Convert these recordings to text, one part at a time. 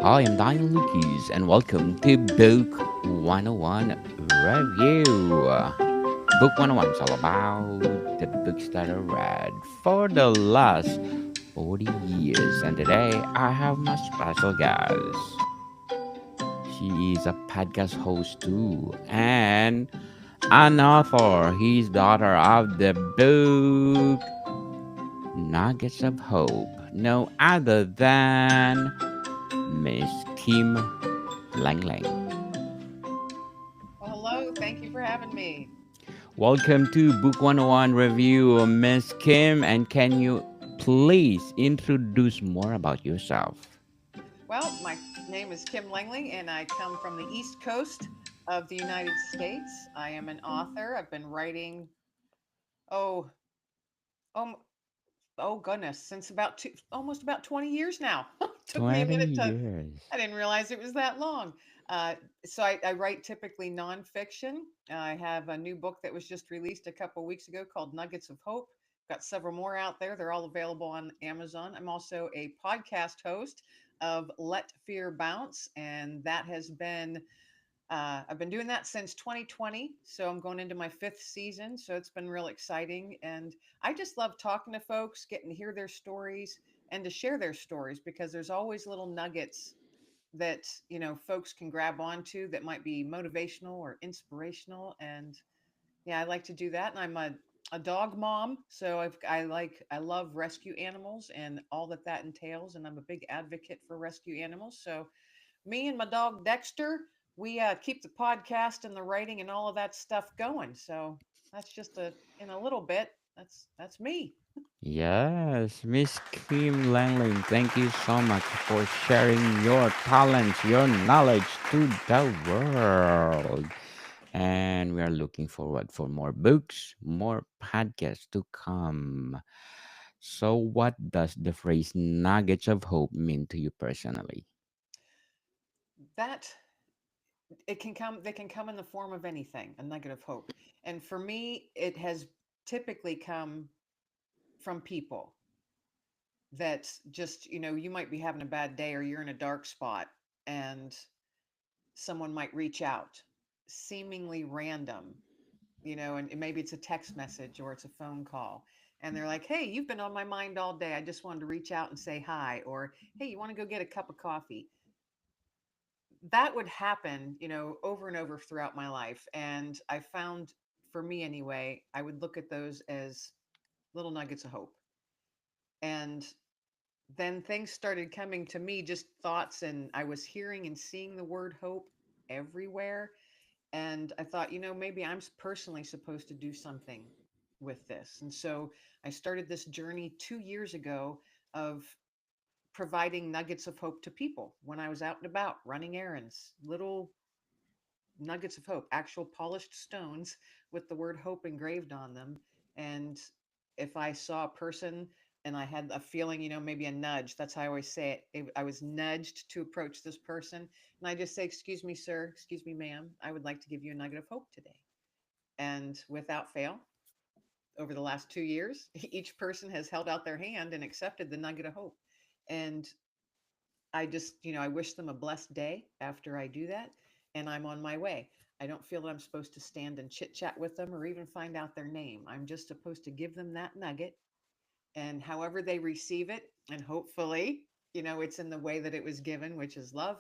I am Daniel Lucas, and welcome to Book 101 Review. Book 101 is all about the books that I read for the last 40 years, and today I have my special guest. She is a podcast host too, and an author. He's the author of the book Nuggets of Hope, no other than Miss Kim Lang Lang. Well, hello. Thank you for having me. Welcome to Book 101 Review, Miss Kim. And can you please introduce more about yourself? Well, my name is Kim Langley, and I come from the East Coast of the United States. I am an author. I've been writing, oh, oh, oh goodness, since almost about 20 years now. Took me a 20 minute to, years. I didn't realize it was that long. Uh, so I write typically nonfiction. I have a new book that was just released a couple weeks ago called Nuggets of Hope. Got several more out there. They're all available on Amazon. I'm also a podcast host of Let Fear Bounce, and that has been I've been doing that since 2020, so I'm going into my fifth season. So it's been real exciting, and I just love talking to folks, getting to hear their stories, and to share their stories because there's always little nuggets that folks can grab onto that might be motivational or inspirational. And yeah, I like to do that. And I'm a dog mom, so I love rescue animals and all that that entails, and I'm a big advocate for rescue animals. So me and my dog Dexter, we keep the podcast and the writing and all of that stuff going. So that's just in a little bit. That's me. Yes, Miss Kim Langling, thank you so much for sharing your talents, your knowledge to the world. And we are looking forward for more books, more podcasts to come. So, what does the phrase nuggets of hope mean to you personally? That it can come. They can come in the form of anything. A nugget of hope. And for me, it has typically come from people that just you might be having a bad day or you're in a dark spot and someone might reach out, seemingly random, and maybe it's a text message or it's a phone call. And they're like, hey, you've been on my mind all day. I just wanted to reach out and say hi. Or, hey, you want to go get a cup of coffee? That would happen, over and over throughout my life. And I found, for me anyway, I would look at those as little nuggets of hope. And then things started coming to me, just thoughts, and I was hearing and seeing the word hope everywhere. And I thought, maybe I'm personally supposed to do something with this. And so I started this journey 2 years ago of providing nuggets of hope to people when I was out and about running errands, little nuggets of hope, actual polished stones with the word hope engraved on them. And if I saw a person and I had a feeling, maybe a nudge, that's how I always say it. I was nudged to approach this person. And I just say, excuse me, sir, excuse me, ma'am, I would like to give you a nugget of hope today. And without fail, over the last 2 years, each person has held out their hand and accepted the nugget of hope. And I just, I wish them a blessed day after I do that. And I'm on my way. I don't feel that I'm supposed to stand and chit chat with them or even find out their name. I'm just supposed to give them that nugget. And however they receive it, and hopefully, it's in the way that it was given, which is love,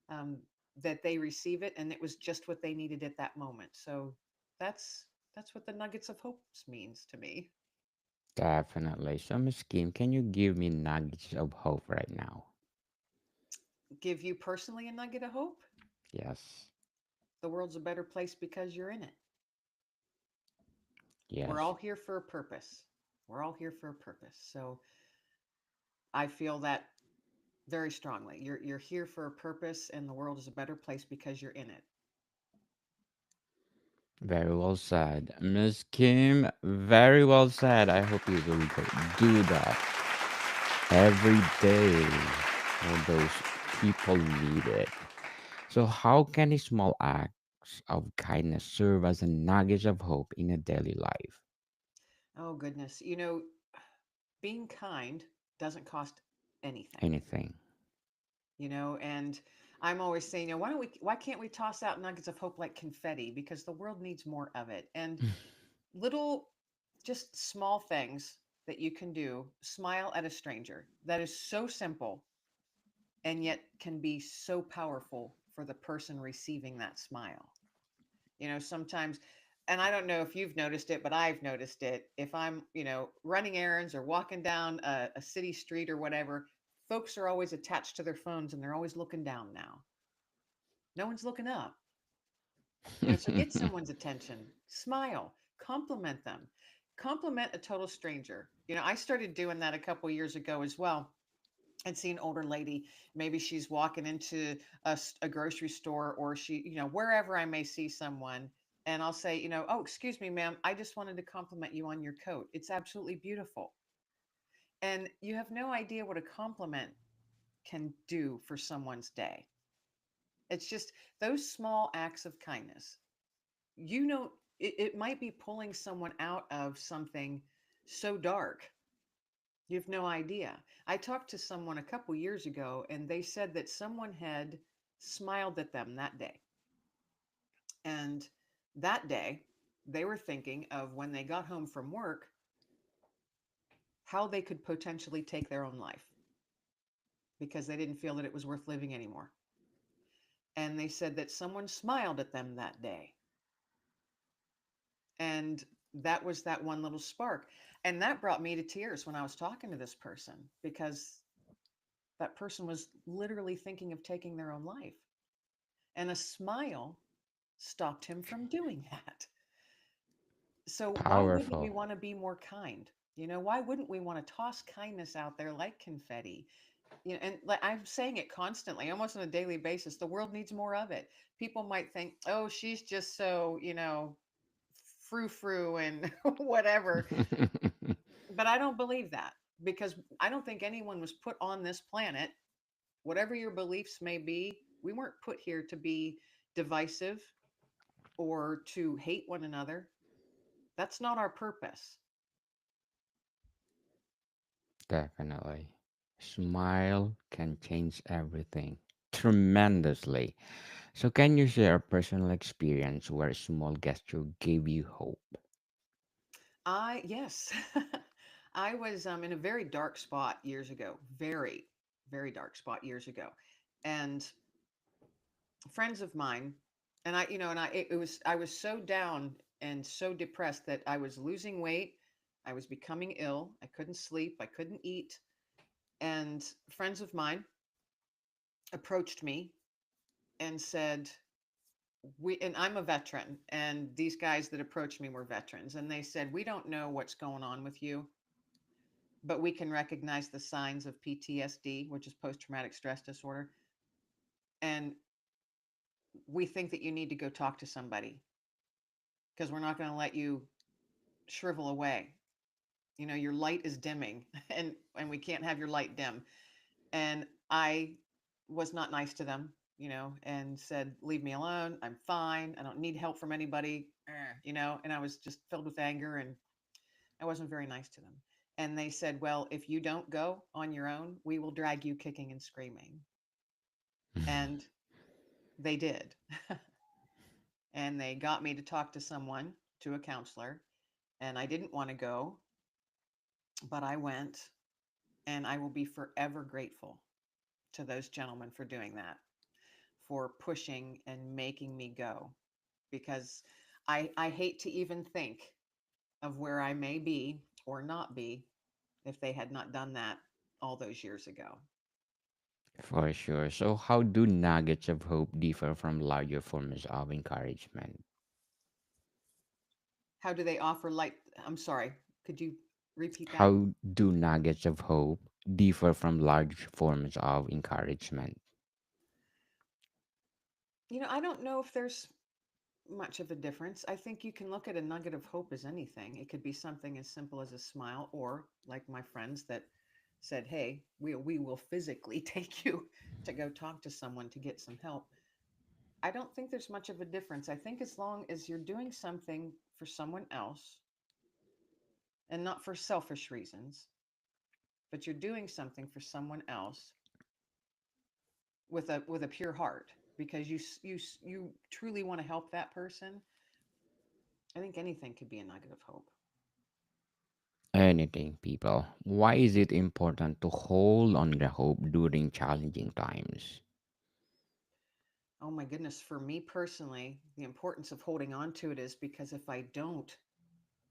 um, that they receive it. And it was just what they needed at that moment. So that's that's what the nuggets of hope means to me. Definitely. So, Miss Kim, can you give me nuggets of hope right now? Give you personally a nugget of hope. Yes. The world's a better place because you're in it. We're Yes. all here for a purpose. We're all here for a purpose. So I feel that very strongly. You're here for a purpose, and the world is a better place because you're in it. Very well said. Miss Kim, very well said. I hope you will do that every day for those people need it. So, how can a small acts of kindness serve as a nugget of hope in a daily life? Oh goodness, being kind doesn't cost anything. Anything. And I'm always saying, why can't we toss out nuggets of hope like confetti? Because the world needs more of it. And little, just small things that you can do, smile at a stranger. That is so simple and yet can be so powerful for the person receiving that smile. Sometimes, and I don't know if you've noticed it, but I've noticed it. If I'm, running errands or walking down a city street or whatever, folks are always attached to their phones and they're always looking down now. No one's looking up. So get someone's attention, smile, compliment them, compliment a total stranger. I started doing that a couple years ago as well. I'd see an older lady, maybe she's walking into a grocery store or she, wherever I may see someone. And I'll say, oh, excuse me, ma'am, I just wanted to compliment you on your coat. It's absolutely beautiful. And you have no idea what a compliment can do for someone's day. It's just those small acts of kindness. It might be pulling someone out of something so dark. You have no idea. I talked to someone a couple years ago and they said that someone had smiled at them that day. And that day, they were thinking of when they got home from work, how they could potentially take their own life because they didn't feel that it was worth living anymore. And they said that someone smiled at them that day. And that was that one little spark. And that brought me to tears when I was talking to this person because that person was literally thinking of taking their own life. And a smile stopped him from doing that. So why wouldn't we Powerful. want to be more kind? Why wouldn't we want to toss kindness out there like confetti? And like I'm saying it constantly, almost on a daily basis. The world needs more of it. People might think, "Oh, she's just so, frou frou and whatever." But I don't believe that because I don't think anyone was put on this planet, whatever your beliefs may be, we weren't put here to be divisive or to hate one another. That's not our purpose. Definitely. Smile can change everything tremendously. So, can you share a personal experience where a small gesture gave you hope? Yes. I was in a very dark spot years ago, very, very dark spot years ago. And friends of mine, and I was so down and so depressed that I was losing weight. I was becoming ill. I couldn't sleep. I couldn't eat. And friends of mine approached me and said, and I'm a veteran, and these guys that approached me were veterans, and they said, we don't know what's going on with you, but we can recognize the signs of PTSD, which is post traumatic stress disorder. And we think that you need to go talk to somebody because we're not going to let you shrivel away. Your light is dimming and we can't have your light dim. And I was not nice to them, and said, leave me alone. I'm fine. I don't need help from anybody, and I was just filled with anger and I wasn't very nice to them. And they said, well, if you don't go on your own, we will drag you kicking and screaming. And they did. And they got me to talk to someone, to a counselor. And I didn't want to go, but I went. And I will be forever grateful to those gentlemen for doing that, for pushing and making me go. Because I hate to even think of where I may be or not be if they had not done that all those years ago. For sure. So, how do nuggets of hope differ from larger forms of encouragement? How do they offer light? I'm sorry. Could you repeat that? How do nuggets of hope differ from large forms of encouragement? I don't know if there's much of a difference. I think you can look at a nugget of hope as anything. It could be something as simple as a smile, or like my friends that said, "Hey, we will physically take you to go talk to someone to get some help." I don't think there's much of a difference. I think as long as you're doing something for someone else and not for selfish reasons, but you're doing something for someone else, with a pure heart, because you truly want to help that person. I think anything could be a nugget of hope. Anything, people. Why is it important to hold on the hope during challenging times? Oh my goodness, for me personally, the importance of holding on to it is because if I don't,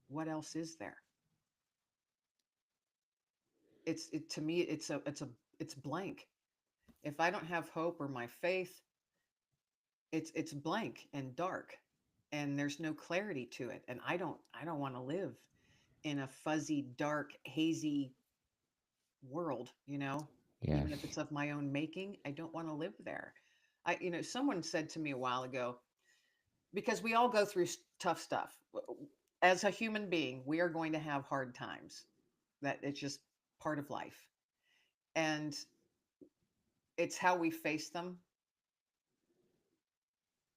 what else is there? To me it's blank. If I don't have hope or my faith, it's blank and dark, and there's no clarity to it, and I don't want to live in a fuzzy, dark, hazy world, Yes. even if it's of my own making. I don't want to live there. Someone said to me a while ago, because we all go through tough stuff. As a human being, we are going to have hard times. That it's just part of life. And it's how we face them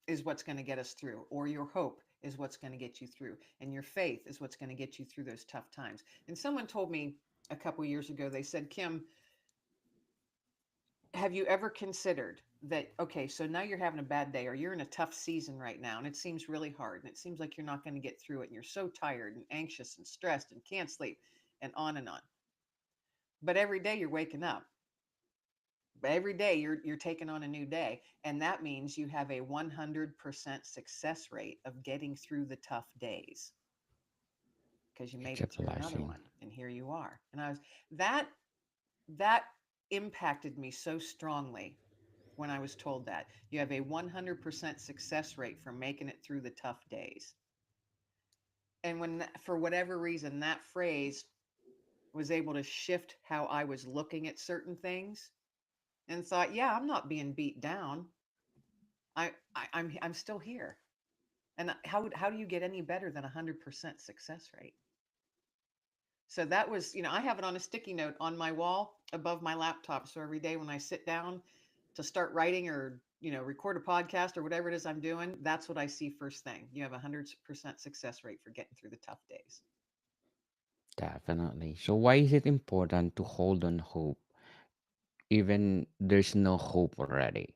is what's going to get us through, or your hope is what's going to get you through, and your faith is what's going to get you through those tough times. And someone told me a couple years ago, they said, Kim, have you ever considered that, okay, so now you're having a bad day, or you're in a tough season right now and it seems really hard and it seems like you're not going to get through it and you're so tired and anxious and stressed and can't sleep and on and on. But every day you're waking up. Every day you're taking on a new day, and that means you have a 100% success rate of getting through the tough days because you It's made a it through another blessing. one, and here you are. And I was that that impacted me so strongly when I was told that you have a 100% success rate for making it through the tough days. And for whatever reason, that phrase was able to shift how I was looking at certain things, and thought, yeah, I'm not being beat down. I'm still here. And how do you get any better than 100% success rate? So that was, I have it on a sticky note on my wall above my laptop. So every day when I sit down to start writing, or, record a podcast or whatever it is I'm doing, that's what I see first thing. You have a 100% success rate for getting through the tough days. Definitely. So, why is it important to hold on hope even there's no hope already?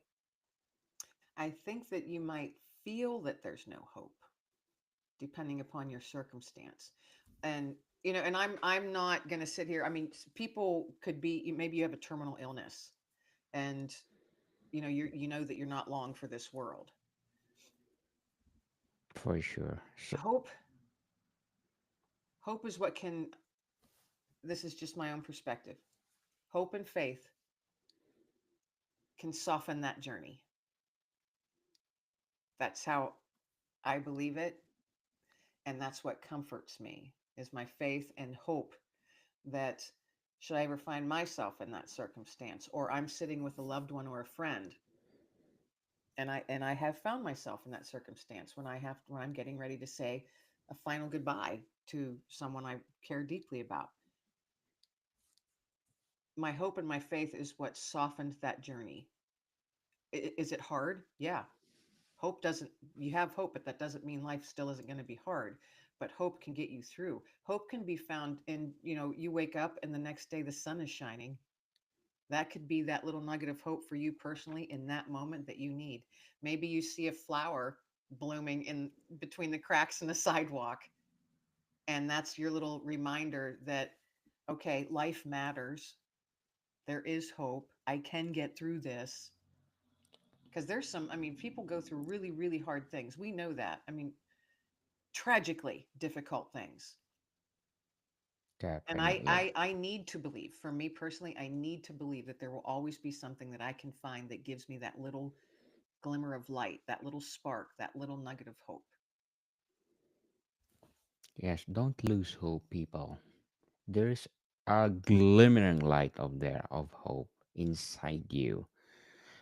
I think that you might feel that there's no hope depending upon your circumstance. And and I'm not going to sit here. I mean, people could be, maybe you have a terminal illness, and you know that you're not long for this world. For sure. So, Hope hope is what can, this is just my own perspective, hope and faith can soften that journey. That's how I believe it, and that's what comforts me, is my faith and hope that, should I ever find myself in that circumstance, or I'm sitting with a loved one or a friend, and I have found myself in that circumstance, when I'm getting ready to say a final goodbye to someone I care deeply about. My hope and my faith is what softened that journey. Is it hard? Yeah. Hope doesn't, you have hope, but that doesn't mean life still isn't going to be hard. But hope can get you through. Hope can be found in, you wake up and the next day the sun is shining. That could be that little nugget of hope for you personally in that moment that you need. Maybe you see a flower blooming in between the cracks in the sidewalk, and that's your little reminder that, okay, life matters. There is hope. I can get through this. Because I mean, people go through really, really hard things. We know that. I mean, tragically difficult things. And definitely. I need to believe, for me personally, I need to believe that there will always be something that I can find that gives me that little glimmer of light, that little spark, that little nugget of hope. Yes, don't lose hope, people. There's a glimmering light of there of hope inside you.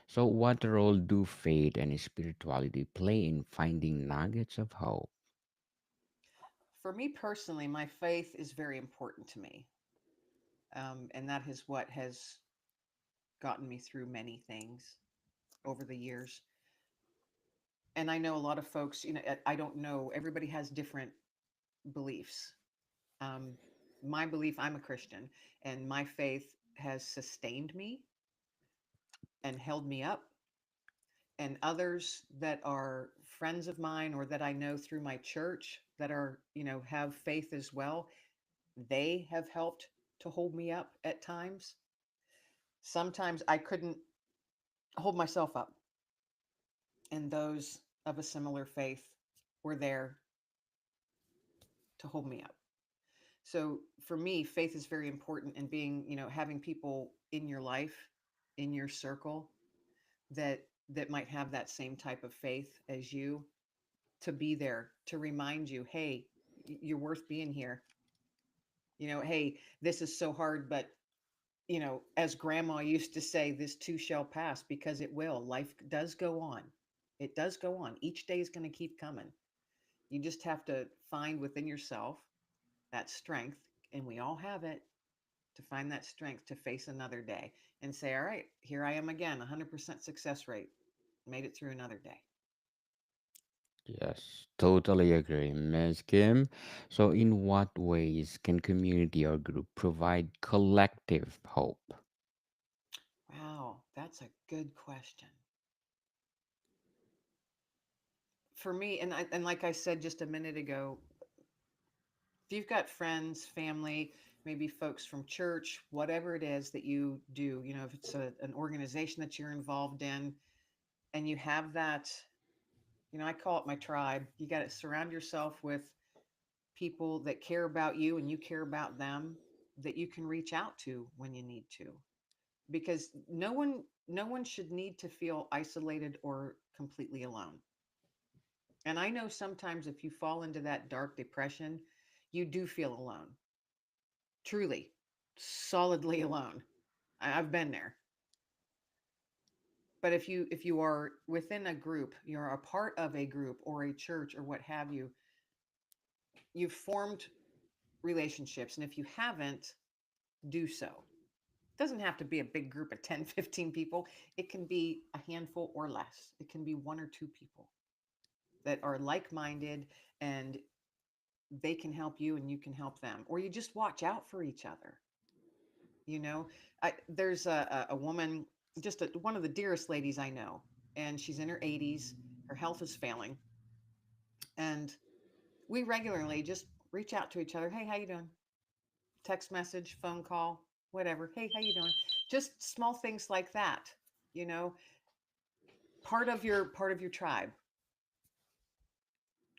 So, what role do faith and spirituality play in finding nuggets of hope? For me personally, my faith is very important to me. And that is what has gotten me through many things over the years. And I know a lot of folks, I don't know, everybody has different beliefs. Um, my belief, I'm a Christian, and my faith has sustained me and held me up, and others that are friends of mine or that I know through my church that are, have faith as well, they have helped to hold me up at times. Sometimes I couldn't hold myself up, and those of a similar faith were there to hold me up. So for me, faith is very important, and being, having people in your life, in your circle that might have that same type of faith as you, to be there to remind you, hey, you're worth being here. Hey, this is so hard, but as grandma used to say, this too shall pass, because it will. Life does go on. It does go on. Each day is going to keep coming. You just have to find within yourself that strength, and we all have it, to find that strength to face another day and say, all right, here I am again, 100% success rate, made it through another day. Yes, totally agree, Ms. Kim. So, in what ways can community or group provide collective hope? Wow, that's a good question. For me, and like I said just a minute ago, if you've got friends, family, maybe folks from church, whatever it is that you do, if it's an organization that you're involved in, and you have that, I call it my tribe. You got to surround yourself with people that care about you and you care about them, that you can reach out to when you need to, because no one should need to feel isolated or completely alone. And I know sometimes if you fall into that dark depression, you do feel alone, truly, solidly alone. I've been there. But if you are within a group, you're a part of a group or a church or what have you, you've formed relationships. And if you haven't, do so. It doesn't have to be a big group of 10, 15 people. It can be a handful or less. It can be one or two people that are like-minded, and they can help you and you can help them. Or you just watch out for each other. You know, there's a woman, just one of the dearest ladies I know, and she's in her 80s. Her health is failing, and we regularly just reach out to each other. Hey, how you doing? Text message, phone call, whatever. Hey, how you doing? Just small things like that. You know, part of your tribe.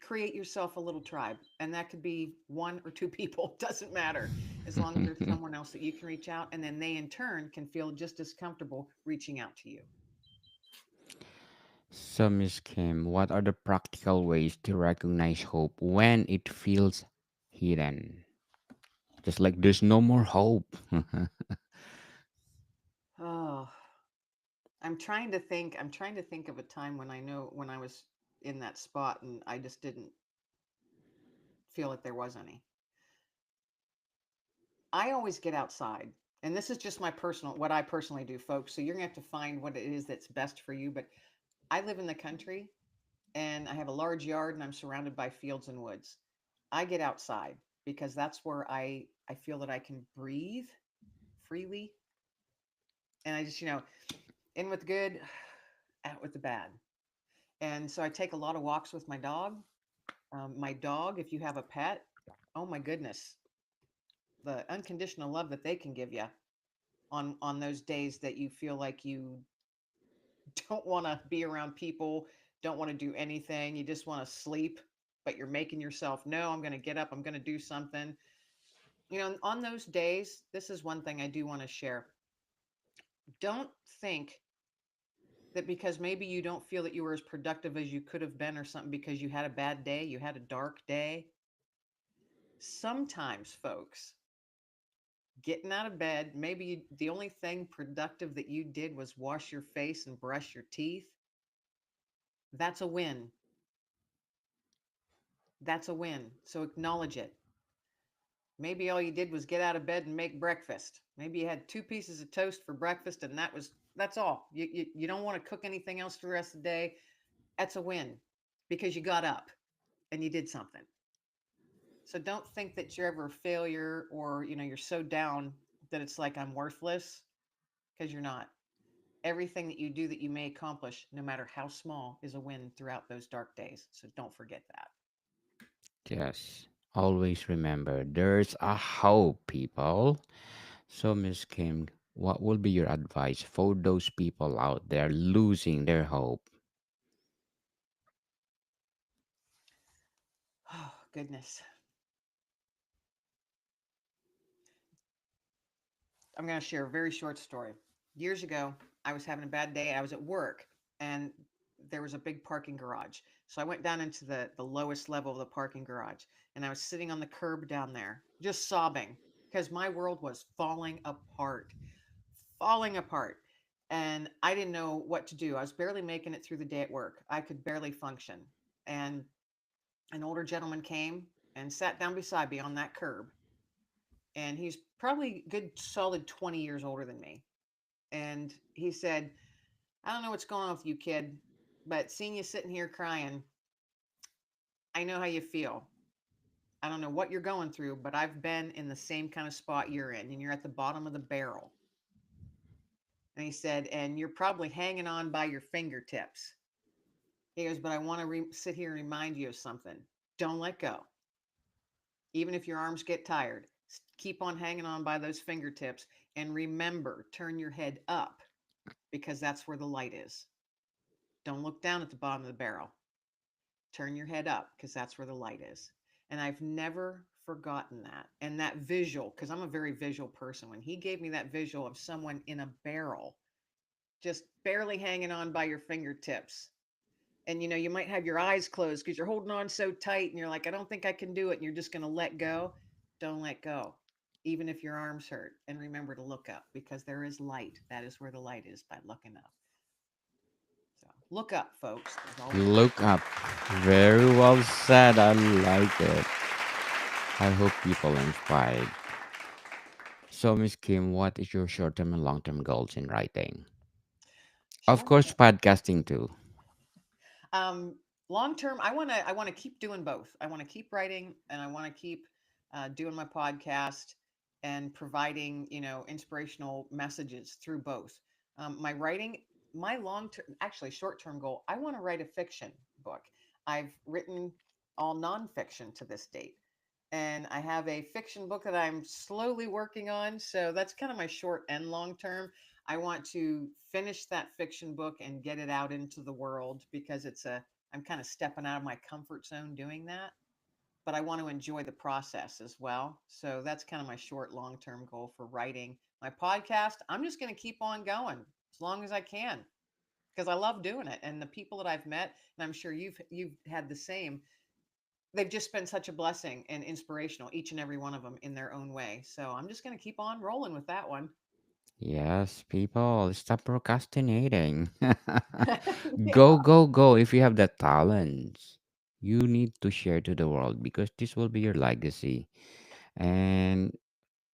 Create yourself a little tribe, and that could be one or two people. Doesn't matter, as long as there's someone else that you can reach out, and then they in turn can feel just as comfortable reaching out to you. So, Miss Kim, what are the practical ways to recognize hope when it feels hidden? Just like there's no more hope. Oh, I'm trying to think of a time when I know when I was in that spot and I just didn't feel like there was any. I always get outside. And this is just what I personally do, folks. So you're going to have to find what it is that's best for you. But I live in the country, and I have a large yard, and I'm surrounded by fields and woods. I get outside because that's where I feel that I can breathe freely, and I just, in with the good, out with the bad. And so I take a lot of walks with my dog. My dog, if you have a pet, oh my goodness, the unconditional love that they can give you on those days that you feel like you don't want to be around people, don't want to do anything, you just want to sleep, but you're making yourself, no, I'm going to get up, I'm going to do something. On those days, this is one thing I do want to share. Don't think that because maybe you don't feel that you were as productive as you could have been or something because you had a bad day, you had a dark day. Sometimes, folks, getting out of bed, maybe the only thing productive that you did was wash your face and brush your teeth. That's a win. That's a win. So acknowledge it. Maybe all you did was get out of bed and make breakfast. Maybe you had two pieces of toast for breakfast, and that's all. You don't want to cook anything else for the rest of the day. That's a win, because you got up and you did something. So don't think that you're ever a failure, or you're so down that it's like I'm worthless, because you're not. Everything that you do that you may accomplish, no matter how small, is a win throughout those dark days. So don't forget that. Yes. Always remember there's a hope, people. So, Miss Kim, what will be your advice for those people out there losing their hope? Oh, goodness. I'm going to share a very short story. Years ago, I was having a bad day. I was at work and there was a big parking garage. So I went down into the lowest level of the parking garage and I was sitting on the curb down there, just sobbing because my world was falling apart. And I didn't know what to do. I was barely making it through the day at work. I could barely function. And an older gentleman came and sat down beside me on that curb. And he's probably good, solid 20 years older than me. And he said, I don't know what's going on with you, kid, but seeing you sitting here crying, I know how you feel. I don't know what you're going through, but I've been in the same kind of spot you're in, and you're at the bottom of the barrel. And he said, and you're probably hanging on by your fingertips. He goes, but I want to sit here and remind you of something. Don't let go. Even if your arms get tired, keep on hanging on by those fingertips. And remember, turn your head up because that's where the light is. Don't look down at the bottom of the barrel. Turn your head up because that's where the light is. And I've never forgotten that. And that visual, because I'm a very visual person, when he gave me that visual of someone in a barrel, just barely hanging on by your fingertips. And you might have your eyes closed because you're holding on so tight and you're like, I don't think I can do it. And you're just going to let go. Don't let go, even if your arms hurt. And remember to look up because there is light. That is where the light is by looking up. So look up, folks. There's always light. Look up. Very well said. I like it. I hope people are inspired. So, Miss Kim, what is your short term and long term goals in writing? Of Short course, term. podcasting too. Um, Long term, I want to keep doing both. I want to keep writing, and I want to keep doing my podcast and providing inspirational messages through both. My writing, my long term, actually short term goal. I want to write a fiction book. I've written all nonfiction to this date. And I have a fiction book that I'm slowly working on. So that's kind of my short and long term. I want to finish that fiction book and get it out into the world because I'm kind of stepping out of my comfort zone doing that, but I want to enjoy the process as well. So that's kind of my short, long term goal for writing my podcast. I'm just going to keep on going as long as I can because I love doing it. And the people that I've met, and I'm sure you've had the same, they've just been such a blessing and inspirational, each and every one of them in their own way. So I'm just going to keep on rolling with that one. Yes, people, stop procrastinating. Go, Yeah. go, go. If you have the talents, you need to share to the world because this will be your legacy. And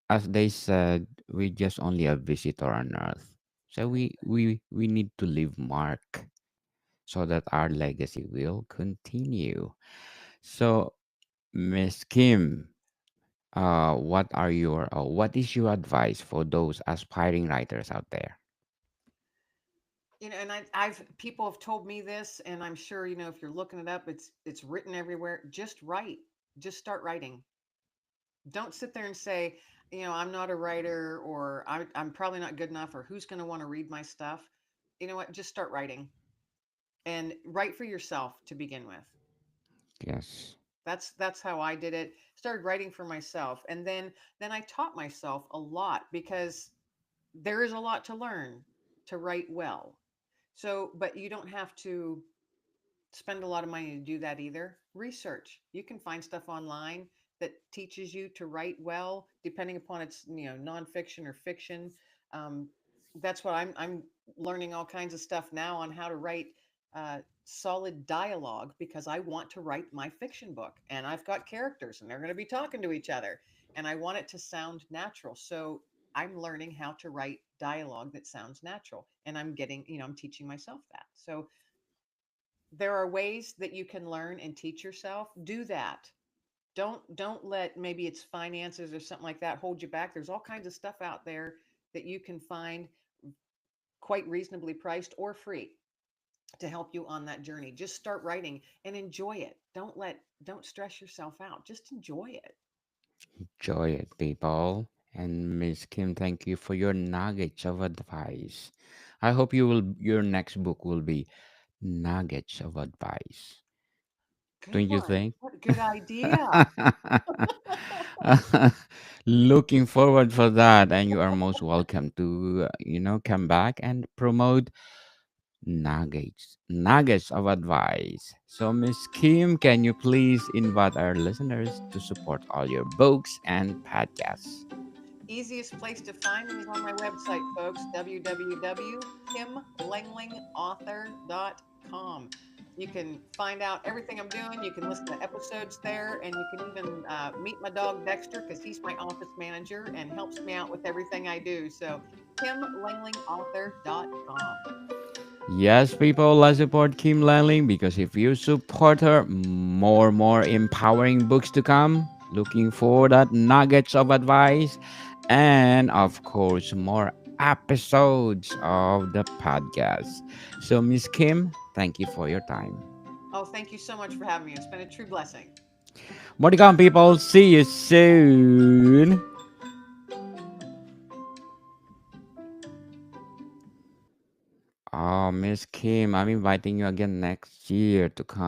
as they said, we just only a visitor on earth. So we need to leave mark so that our legacy will continue. So, Miss Kim, what is your advice for those aspiring writers out there? And I've people have told me this, and I'm sure if you're looking it up, it's written everywhere. Just write, just start writing. Don't sit there and say, I'm not a writer, or I'm probably not good enough, or who's going to want to read my stuff. You know what? Just start writing and write for yourself to begin with. Yes. That's how I did it. Started writing for myself, and then I taught myself a lot because there is a lot to learn to write well. So, but you don't have to spend a lot of money to do that either. Research. You can find stuff online that teaches you to write well, depending upon its nonfiction or fiction. Um, that's what I'm learning all kinds of stuff now on how to write solid dialogue because I want to write my fiction book and I've got characters and they're going to be talking to each other and I want it to sound natural. So I'm learning how to write dialogue that sounds natural and I'm teaching myself that. So there are ways that you can learn and teach yourself. Do that. Don't let, maybe it's finances or something like that, hold you back. There's all kinds of stuff out there that you can find quite reasonably priced or free to help you on that journey. Just start writing and enjoy it. Don't stress yourself out. Just enjoy it. Enjoy it, people. And Miss Kim, thank you for your nuggets of advice. I hope your next book will be nuggets of advice. Good Don't you one. think? What a good idea. Looking forward for that, and you are most welcome to come back and promote nuggets of advice. So, Miss Kim, can you please invite our listeners to support all your books and podcasts? Easiest place to find me is on my website, folks, www.kimlanglingauthor.com. You can find out everything I'm doing. You can listen to episodes there, and you can even meet my dog Dexter because he's my office manager and helps me out with everything I do. So, kimlanglingauthor.com. Yes, people, let's support Kim Lanling because if you support her, more empowering books to come. Looking for that nuggets of advice, and of course, more episodes of the podcast. So, Miss Kim, thank you for your time. Oh, thank you so much for having me. It's been a true blessing. More to come, people. See you soon. Oh, Miss Kim, I'm inviting you again next year to come